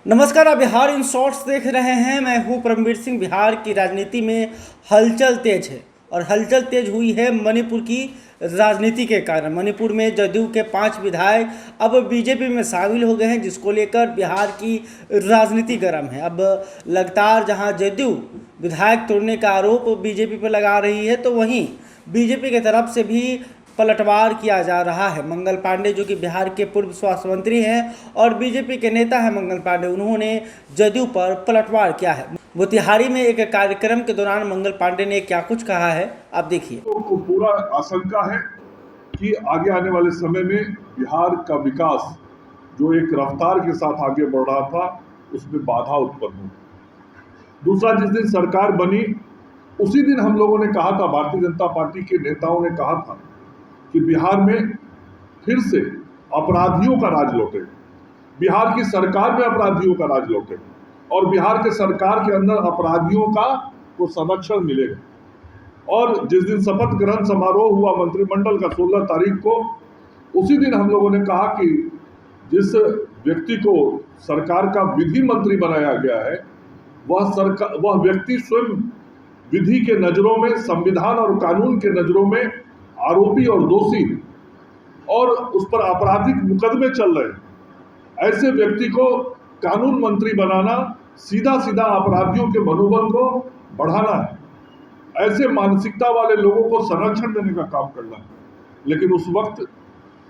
नमस्कार, आप Bihar in shorts देख रहे हैं। मैं हूं परमवीर सिंह। बिहार की राजनीति में हलचल तेज है और हलचल तेज हुई है मणिपुर की राजनीति के कारण। मणिपुर में जदयू के 5 विधायक अब बीजेपी में शामिल हो गए हैं, जिसको लेकर बिहार की राजनीति गर्म है। अब लगातार जहां जदयू विधायक तोड़ने का आरोप बीजेपी पर लगा रही है, तो वहीं बीजेपी की तरफ से भी पलटवार किया जा रहा है। मंगल पांडे, जो कि बिहार के पूर्व स्वास्थ्य मंत्री हैं और बीजेपी के नेता हैं मंगल पांडे, उन्होंने जदयू पर पलटवार किया है। मोतिहारी में एक कार्यक्रम के दौरान मंगल पांडे ने क्या कुछ कहा है, आप देखिए। तो पूरा आशंका है कि आगे आने वाले समय में बिहार का विकास जो एक रफ्तार के साथ आगे बढ़ रहा था, उसमें बाधा उत्पन्न हुई। दूसरा, जिस दिन सरकार बनी उसी दिन हम लोगों ने कहा था, भारतीय जनता पार्टी के नेताओं ने कहा था कि बिहार में फिर से अपराधियों का राज लौटे, बिहार की सरकार में अपराधियों का राज लौटे और बिहार के सरकार के अंदर अपराधियों का को संरक्षण मिलेगा। और जिस दिन शपथ ग्रहण समारोह हुआ मंत्रिमंडल का 16 तारीख को, उसी दिन हम लोगों ने कहा कि जिस व्यक्ति को सरकार का विधि मंत्री बनाया गया है, वह व्यक्ति स्वयं विधि के नजरों में, संविधान और कानून के नजरों में आरोपी और दोषी और उस पर आपराधिक मुकदमे चल रहे हैं। ऐसे व्यक्ति को कानून मंत्री बनाना सीधा सीधा अपराधियों के मनोबल को बढ़ाना है। ऐसे मानसिकता वाले लोगों को संरक्षण देने का काम करना है। लेकिन उस वक्त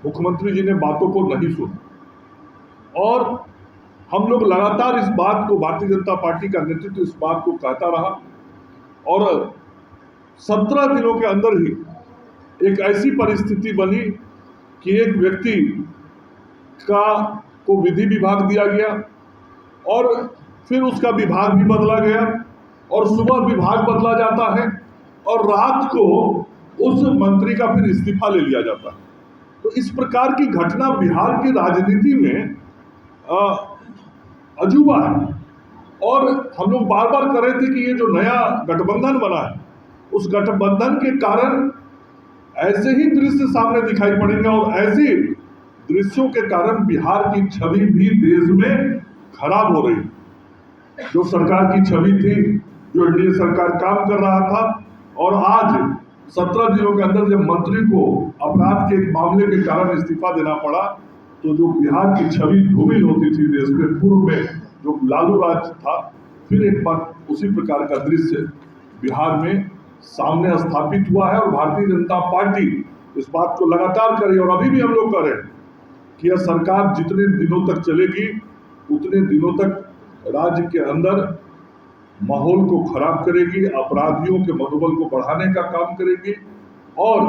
मुख्यमंत्री जी ने बातों को नहीं सुना और हम लोग लगातार इस बात को, भारतीय जनता पार्टी का नेतृत्व इस बात को कहता रहा और 17 दिनों के अंदर ही एक ऐसी परिस्थिति बनी कि एक व्यक्ति को विधि विभाग दिया गया और फिर उसका विभाग भी बदला गया और सुबह विभाग बदला जाता है और रात को उस मंत्री का फिर इस्तीफा ले लिया जाता है। तो इस प्रकार की घटना बिहार की राजनीति में अजूबा है और हम लोग बार बार कह रहे थे कि ये जो नया गठबंधन बना है, उस गठबंधन के कारण ऐसे ही दृश्य सामने दिखाई पड़ेंगे और ऐसे दृश्यों के कारण बिहार की छवि भी देश में खराब हो रही है। जो सरकार की छवि थी, जो एनडीए सरकार काम कर रहा था, और आज 17 दिनों के अंदर जब मंत्री को अपराध के एक मामले के कारण इस्तीफा देना पड़ा, तो जो बिहार की छवि धूमिल होती थी देश में, पूर्व में जो लालू राज था, फिर एक बार उसी प्रकार का दृश्य बिहार में सामने स्थापित हुआ है। और भारतीय जनता पार्टी इस बात को लगातार करी और अभी भी हम लोग कर रहे हैं कि यह सरकार जितने दिनों तक चलेगी उतने दिनों तक राज्य के अंदर माहौल को खराब करेगी, अपराधियों के मनोबल को बढ़ाने का काम करेगी और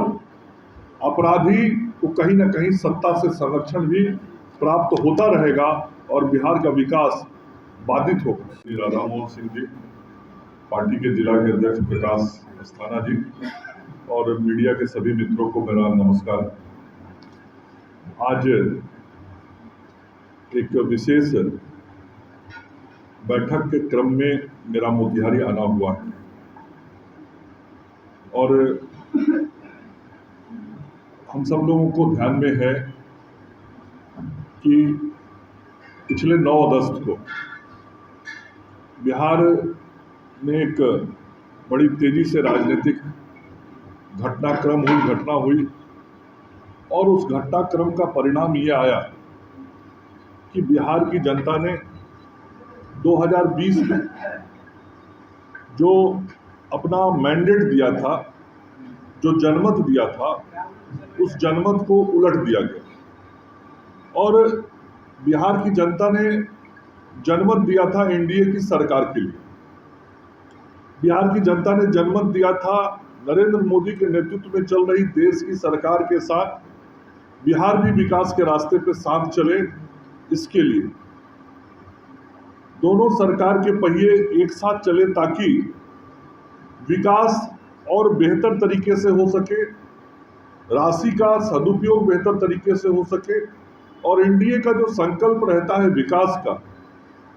अपराधी को कहीं ना कहीं सत्ता से संरक्षण भी प्राप्त होता रहेगा और बिहार का विकास बाधित होगा। राधा मोहन सिंह जी, पार्टी के जिला के अध्यक्ष प्रकाश अस्थाना जी और मीडिया के सभी मित्रों को मेरा नमस्कार। आज एक विशेष बैठक के क्रम में मेरा मोतिहारी आना हुआ है और हम सब लोगों को ध्यान में है कि पिछले 9 अगस्त को बिहार में एक बड़ी तेजी से राजनीतिक घटना हुई और उस घटनाक्रम का परिणाम ये आया कि बिहार की जनता ने 2020 में जो अपना मैंडेट दिया था, जो जनमत दिया था, उस जनमत को उलट दिया गया और बिहार की जनता ने जनमत दिया था एनडीए की सरकार के लिए। बिहार की जनता ने जनमत दिया था नरेंद्र मोदी के नेतृत्व में चल रही देश की सरकार के साथ बिहार भी विकास के रास्ते पे साथ चले, इसके लिए दोनों सरकार के पहिए एक साथ चले ताकि विकास और बेहतर तरीके से हो सके, राशि का सदुपयोग बेहतर तरीके से हो सके और एनडीए का जो संकल्प रहता है विकास का,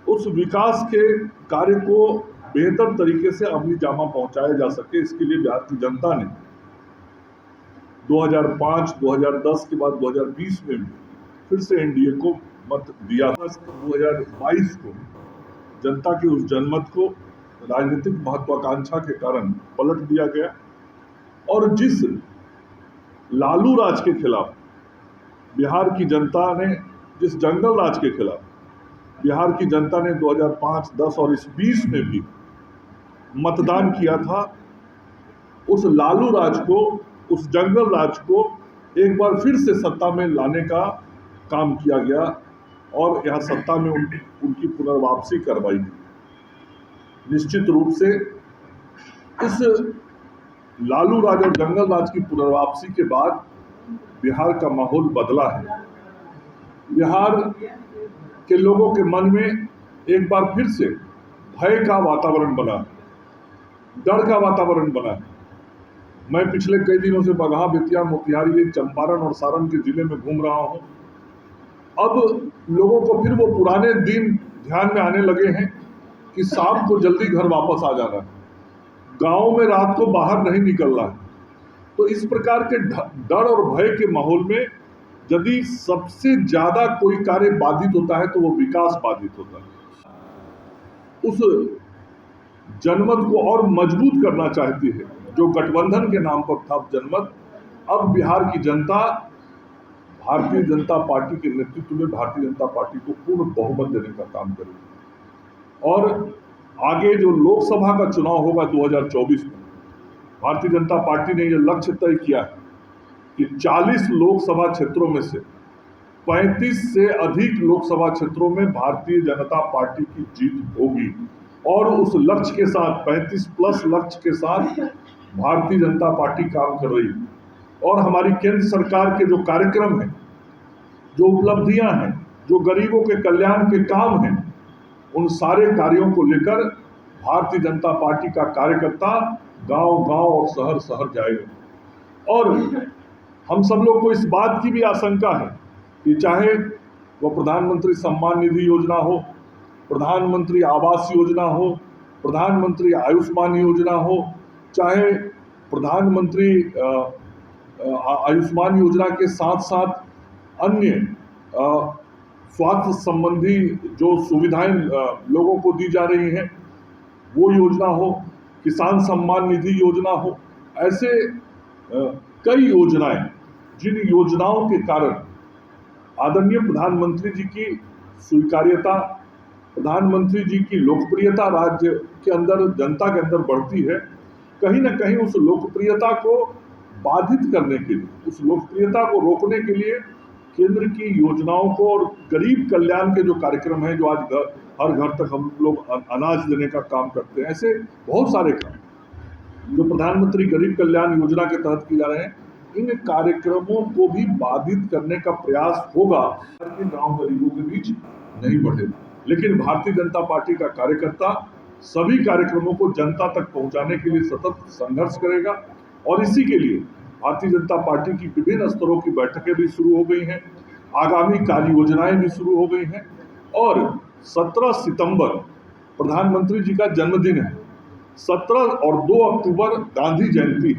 उस विकास के कार्य को बेहतर तरीके से अमली जामा पहुंचाया जा सके। इसके लिए बिहार की जनता ने 2005, 2010 के बाद 2020 में भी फिर से एनडीए को मत दिया। 2022 को जनता के उस जनमत को राजनीतिक महत्वाकांक्षा के कारण पलट दिया गया और जिस लालू राज के खिलाफ बिहार की जनता ने, जिस जंगल राज के खिलाफ बिहार की जनता ने 2005, 10 और इस 20 में भी मतदान किया था, उस लालू राज को, उस जंगल राज को एक बार फिर से सत्ता में लाने का काम किया गया और यहाँ सत्ता में उनकी पुनर्वापसी करवाई गई। निश्चित रूप से इस लालू राज और जंगल राज की पुनर्वापसी के बाद बिहार का माहौल बदला है। बिहार के लोगों के मन में एक बार फिर से भय का वातावरण बना है, डर का वातावरण बना है। मैं पिछले कई दिनों से बगहा, बेतिया, मोतिहारी, चंपारण और सारण के जिले में घूम रहा हूं। अब लोगों को फिर वो पुराने दिन ध्यान में आने लगे हैं कि शाम को जल्दी घर वापस आ जाना है, गांव में रात को बाहर नहीं निकलना है। तो इस प्रकार के डर और भय के माहौल में यदि सबसे ज्यादा कोई कार्य बाधित होता है तो वो विकास बाधित होता है। उस जनमत को और मजबूत करना चाहती है जो गठबंधन के नाम पर था जनमत। अब बिहार की जनता भारतीय जनता पार्टी के नेतृत्व में भारतीय जनता पार्टी को पूर्ण बहुमत देने का काम करेगी और आगे जो लोकसभा का चुनाव होगा 2024 में, भारतीय जनता पार्टी ने यह लक्ष्य तय किया है कि 40 लोकसभा क्षेत्रों में से 35 से अधिक लोकसभा क्षेत्रों में भारतीय जनता पार्टी की जीत होगी और उस लक्ष्य के साथ 35 प्लस लक्ष्य के साथ भारतीय जनता पार्टी काम कर रही है। और हमारी केंद्र सरकार के जो कार्यक्रम हैं, जो उपलब्धियां हैं, जो गरीबों के कल्याण के काम हैं, उन सारे कार्यों को लेकर भारतीय जनता पार्टी का कार्यकर्ता गांव-गांव और शहर-शहर जाएगा। और हम सब लोग को इस बात की भी आशंका है कि चाहे वो प्रधानमंत्री सम्मान निधि योजना हो, प्रधानमंत्री आवास योजना हो, प्रधानमंत्री आयुष्मान योजना हो, चाहे प्रधानमंत्री आयुष्मान योजना के साथ साथ अन्य स्वास्थ्य संबंधी जो सुविधाएं लोगों को दी जा रही हैं वो योजना हो, किसान सम्मान निधि योजना हो, ऐसे कई योजनाएं, जिन योजनाओं के कारण आदरणीय प्रधानमंत्री जी की स्वीकार्यता, प्रधानमंत्री जी की लोकप्रियता राज्य के अंदर, जनता के अंदर बढ़ती है। कहीं ना कहीं उस लोकप्रियता को बाधित करने के लिए, उस लोकप्रियता को रोकने के लिए केंद्र की योजनाओं को और गरीब कल्याण के जो कार्यक्रम हैं, जो आज हर घर तक हम लोग अनाज देने का काम करते हैं, ऐसे बहुत सारे काम जो प्रधानमंत्री गरीब कल्याण योजना के तहत किए जा रहे हैं, इन कार्यक्रमों को भी बाधित करने का प्रयास होगा कि गांव गरीबों के बीच नहीं बढ़े। लेकिन भारतीय जनता पार्टी का कार्यकर्ता सभी कार्यक्रमों को जनता तक पहुंचाने के लिए सतत संघर्ष करेगा और इसी के लिए भारतीय जनता पार्टी की विभिन्न स्तरों की बैठकें भी शुरू हो गई हैं, आगामी कार्य योजनाएं भी शुरू हो गई हैं और 17 सितंबर प्रधानमंत्री जी का जन्मदिन है। 17 और 2 अक्टूबर गांधी जयंती।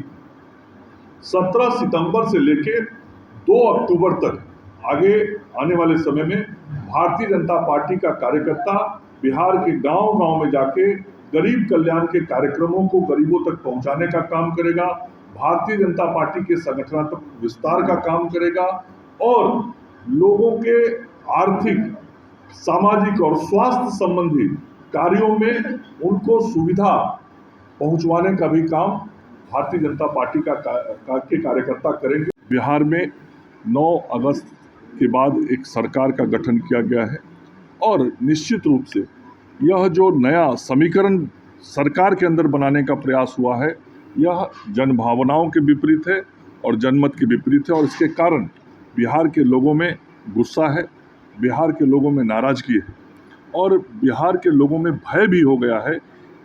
17 सितंबर से लेके 2 अक्टूबर तक आगे आने वाले समय में भारतीय जनता पार्टी का कार्यकर्ता बिहार के गांव-गांव में जाके गरीब कल्याण के कार्यक्रमों को गरीबों तक पहुंचाने का काम करेगा, भारतीय जनता पार्टी के संगठनात्मक विस्तार का काम करेगा और लोगों के आर्थिक, सामाजिक और स्वास्थ्य संबंधी कार्यों में उनको सुविधा पहुंचवाने का भी काम भारतीय जनता पार्टी के कार्यकर्ता करेंगे। बिहार में 9 अगस्त के बाद एक सरकार का गठन किया गया है और निश्चित रूप से यह जो नया समीकरण सरकार के अंदर बनाने का प्रयास हुआ है, यह जनभावनाओं के विपरीत है और जनमत के विपरीत है और इसके कारण बिहार के लोगों में गुस्सा है, बिहार के लोगों में नाराजगी है और बिहार के लोगों में भय भी हो गया है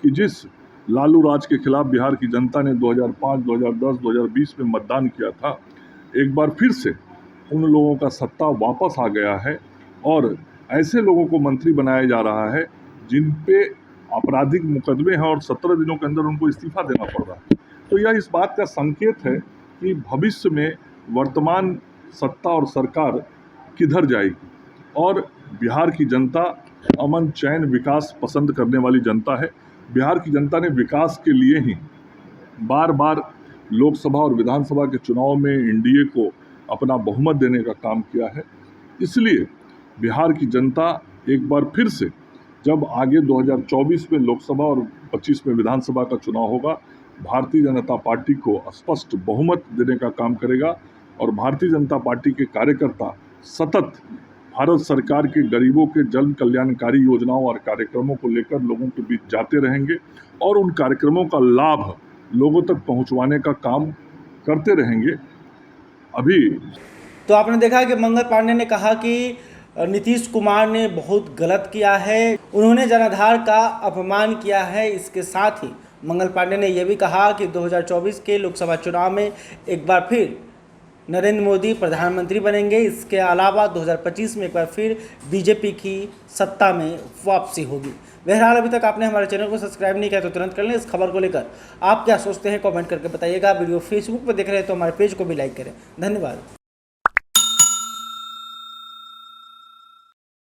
कि जिस लालू राज के खिलाफ बिहार की जनता ने 2005, 2010, 2020 में मतदान किया था, एक बार फिर से उन लोगों का सत्ता वापस आ गया है और ऐसे लोगों को मंत्री बनाया जा रहा है जिन पे आपराधिक मुकदमे हैं और 17 दिनों के अंदर उनको इस्तीफा देना पड़ रहा है। तो यह इस बात का संकेत है कि भविष्य में वर्तमान सत्ता और सरकार किधर जाएगी। और बिहार की जनता अमन चैन विकास पसंद करने वाली जनता है। बिहार की जनता ने विकास के लिए ही बार बार लोकसभा और विधानसभा के चुनाव में एनडीए को अपना बहुमत देने का काम किया है। इसलिए बिहार की जनता एक बार फिर से, जब आगे 2024 में लोकसभा और 25 में विधानसभा का चुनाव होगा, भारतीय जनता पार्टी को स्पष्ट बहुमत देने का काम करेगा। और भारतीय जनता पार्टी के कार्यकर्ता सतत भारत सरकार के गरीबों के जन कल्याणकारी योजनाओं और कार्यक्रमों को लेकर लोगों के बीच जाते रहेंगे और उन कार्यक्रमों का लाभ लोगों तक पहुंचवाने का काम करते रहेंगे। अभी तो आपने देखा कि मंगल पांडे ने कहा कि नीतीश कुमार ने बहुत गलत किया है, उन्होंने जनाधार का अपमान किया है। इसके साथ ही मंगल पांडे ने यह भी कहा कि 2024 के लोकसभा चुनाव में एक बार फिर नरेंद्र मोदी प्रधानमंत्री बनेंगे। इसके अलावा 2025 में एक बार फिर बीजेपी की सत्ता में वापसी होगी। बहरहाल अभी तक आपने हमारे चैनल को सब्सक्राइब नहीं किया तो तुरंत कर लें। इस खबर को लेकर आप क्या सोचते हैं कमेंट करके बताइएगा। वीडियो फेसबुक पर देख रहे हैं तो हमारे पेज को भी लाइक करें। धन्यवाद।